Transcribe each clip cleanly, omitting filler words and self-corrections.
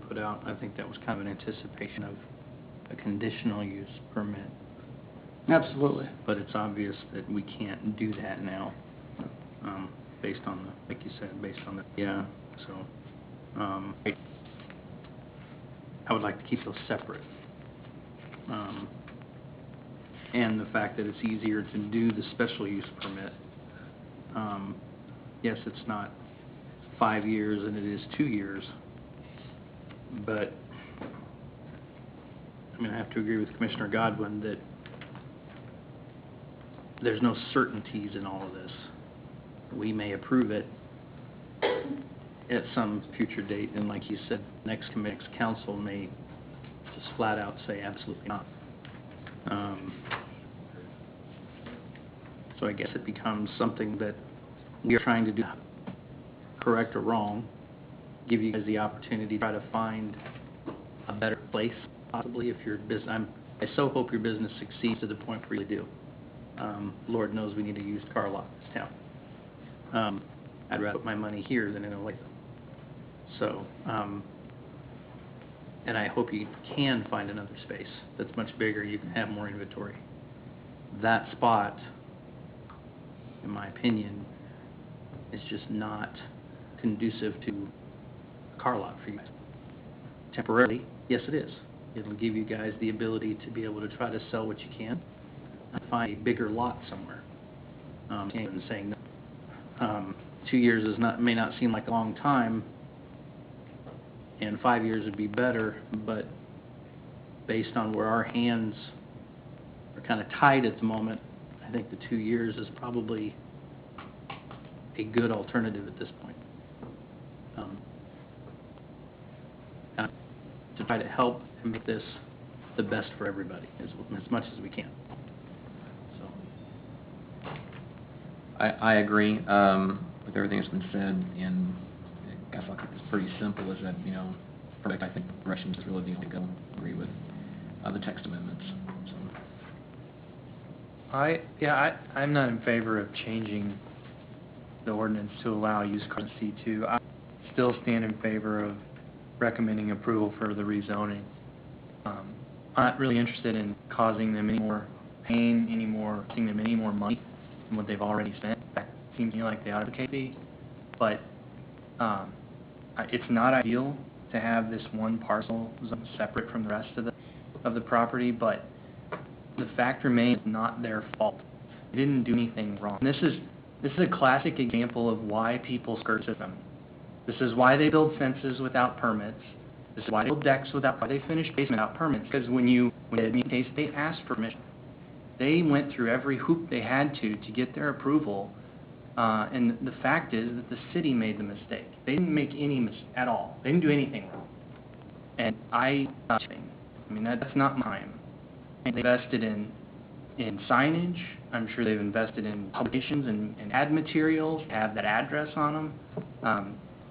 put out, I think that was kind of an anticipation of a conditional use permit. Absolutely. But it's obvious that we can't do that now, based on the, like you said, based on the, yeah, so, I would like to keep those separate. And the fact that it's easier to do the special use permit. Yes, it's not 5 years and it is 2 years, but, I mean, I have to agree with Commissioner Godwin that there's no certainties in all of this. We may approve it at some future date, and like you said, next council may just flat out say absolutely not. So I guess it becomes something that we are trying to do, correct or wrong, give you guys the opportunity to try to find a better place, possibly, if your business, I so hope your business succeeds to the point where you do. Lord knows we need a used car lot in this town. I'd rather put my money here than in a lake. So, and I hope you can find another space that's much bigger, you can have more inventory. That spot, in my opinion, is just not conducive to a car lot for you guys. Temporarily, yes it is. It'll give you guys the ability to be able to try to sell what you can and find a bigger lot somewhere. Can't even saying no. 2 years may not seem like a long time, and 5 years would be better, but based on where our hands are kind of tied at the moment, I think the 2 years is probably a good alternative at this point. To try to help and make this the best for everybody as much as we can. So. I agree with everything that's been said, and I guess it's pretty simple. Is that I think corrections is really the only go. Agree with the text amendments. So. I'm not in favor of changing the ordinance to allow used cars in C2. I still stand in favor of recommending approval for the rezoning. I'm not really interested in causing them any more pain, costing them any more money than what they've already spent. That seems to me like they ought to be. But it's not ideal to have this one parcel zone separate from the rest of the property, but the fact remains it's not their fault. They didn't do anything wrong. And this is a classic example of why people skirt the system. This is why they build fences without permits. This is why they build decks why they finish basement without permits. Because when in the case, they asked for permission. They went through every hoop they had to get their approval. And the fact is that the city made the mistake. They didn't make any mistake at all. They didn't do anything wrong. And that's not mine. They invested in signage. I'm sure they've invested in publications and ad materials, have that address on them.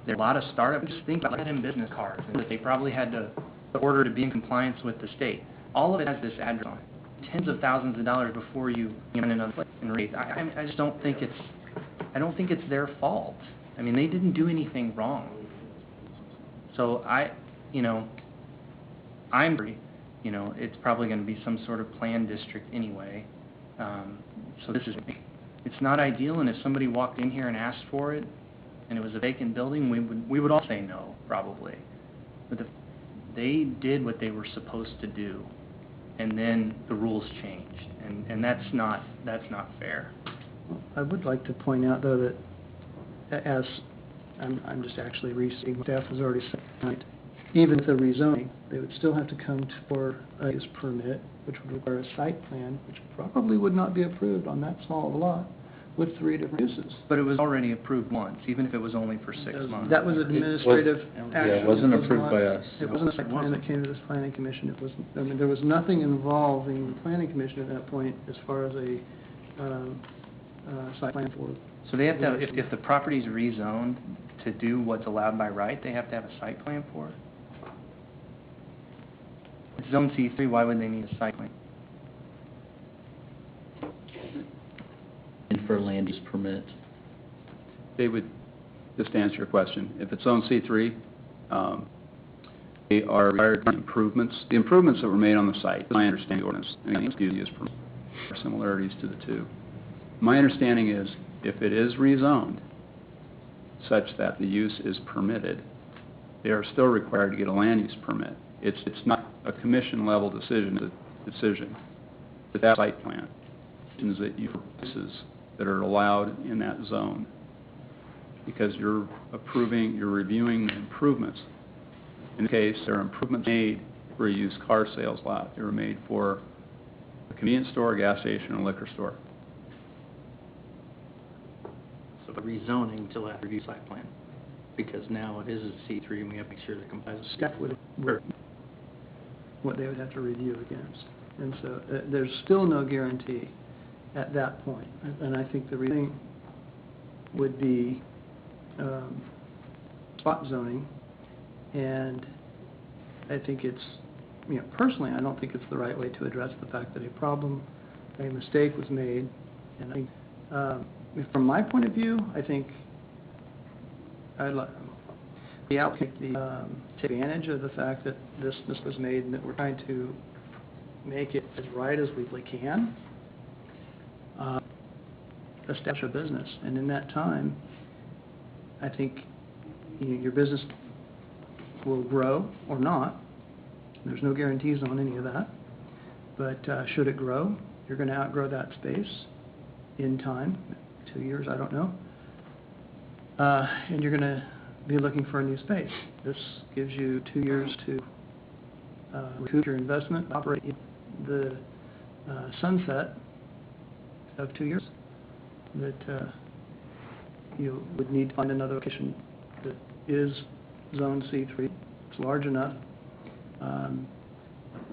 There are a lot of startups. Just think about them business cards that they probably had to order to be in compliance with the state. All of it has this address on it. Tens of thousands of dollars before you in another place and raise. I just don't think it's their fault. I mean, they didn't do anything wrong. So I'm free. It's probably going to be some sort of planned district anyway. So it's not ideal, and if somebody walked in here and asked for it, and it was a vacant building, we would all say no, probably. But they did what they were supposed to do, and then the rules changed, and that's not fair. I would like to point out, though, that as I'm just actually restating what staff has already said tonight, even with the rezoning, they would still have to come for a use permit, which would require a site plan, which probably would not be approved on that small of a lot, with 3 different uses. But it was already approved once, even if it was only for 6 months. That was administrative action. Yeah, it wasn't approved by us. It wasn't a site plan that came to this planning commission. It wasn't. I mean, there was nothing involving the planning commission at that point as far as a site plan for. So they have to have, if the property's rezoned to do what's allowed by right, they have to have a site plan for it? It's zone C3, why would they need a site plan? And for a land use permit. They would, just to answer your question, if it's zone C3, they are required improvements. The improvements that were made on the site, I understand the ordinance, and I excuse you for similarities to the two. My understanding is, if it is rezoned such that the use is permitted, they are still required to get a land use permit. It's not a commission level decision. It's a decision. It's that site plan. Is that you uses that are allowed in that zone, because you're reviewing the improvements. In this case, there are improvements made for a used car sales lot. They were made for a convenience store, a gas station, and a liquor store. So the rezoning till after review site plan, because now it is a C3 and we have to make sure that it complies with Staff C3. would, what they would have to review against. And so there's still no guarantee at that point. And I think the reason would be spot zoning, and I think it's, personally, I don't think it's the right way to address the fact that a mistake was made. And I think, from my point of view, I think the applicant take advantage of the fact that this was made and that we're trying to make it as right as we can, establish a business. And in that time, I think your business will grow or not. There's no guarantees on any of that. But should it grow, you're going to outgrow that space in time, 2 years, I don't know. And you're going to be looking for a new space. This gives you 2 years to recoup your investment, operate the sunset of 2 years that you would need to find another location that is Zone C3. It's large enough.